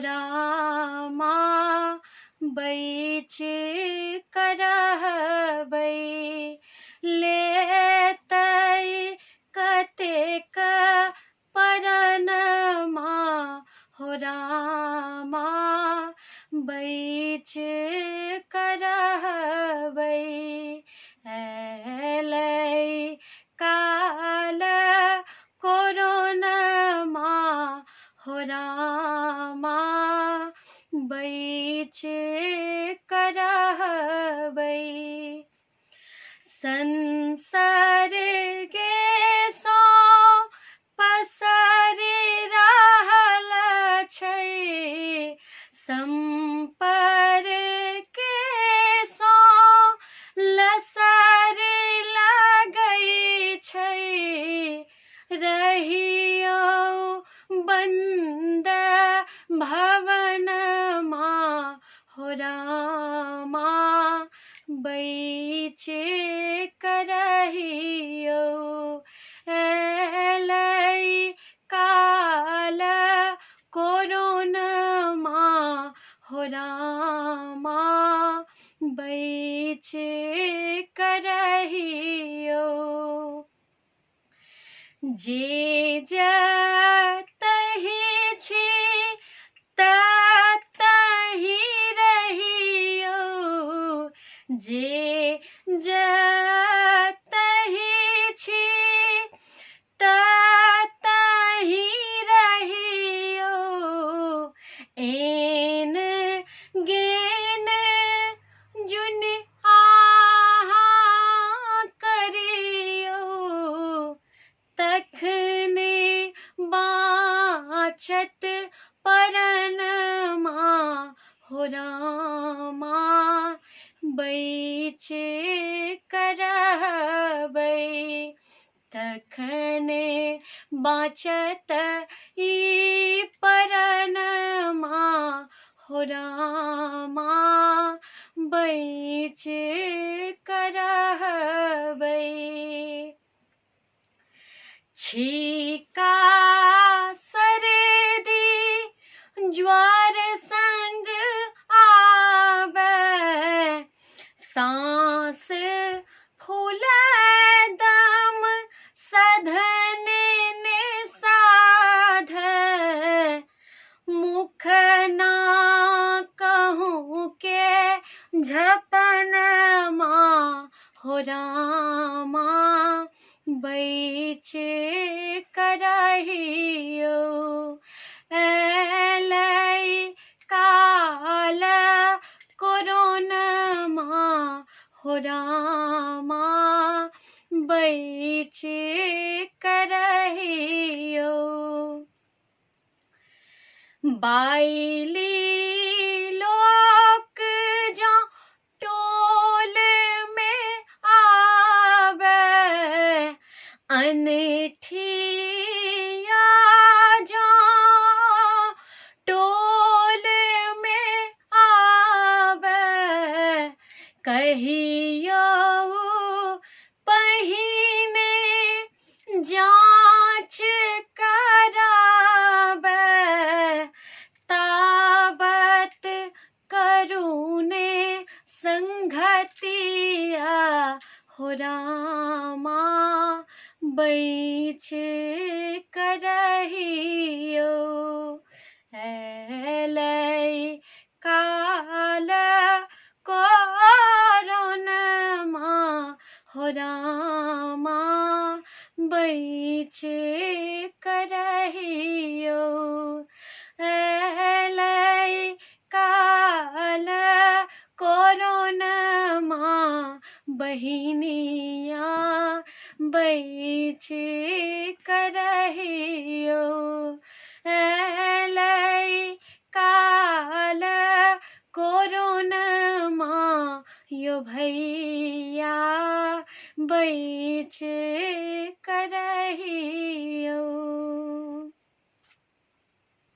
Rama batch करहबै लेतै कतेक परनमा हो रामा बैच करहबै एलै काल कोरोनमा हो रामा बैच करहबै संसर्गे सँ पसरि रहल छै संपर्के सँ लसरि लगै छै रहियौ बन्द भवनमा हो रामा बैच करहियौ एलै काल कोरोनमा हो रामा बैच करहियौ जे जतहि छी ततहि रहियौ जे जतहि छी ततहि रहियौ एन गेन जुन आहाँ करियौ तखने बाँचत परनमा हो रामा बैच करहबै तखने बाँचत ई परनमा हो रामा बैच करहबै छीका सर्दी ज्वर संग आबै सांस फूलै दम सधने निषाधै मुख नाकहुँ के झपनमा हो रामा बैच करहियौ एलै काल कोरोनमा हो रामा बैच करहियौ बाइली लोक जँ टोल में आबै अनठिया जँ टोल में आबै कहियौ पहिने जाँच कराबै ताबत करुणे संगतिया हो रामा बैच करहियौ एलै काल कोरोनमा हो रामा बैच करहियौ एलै काल कोरोनमा बहिनिया बैच करहियौ एलै काल कोरोनमा यो भैया बैच करहियौ।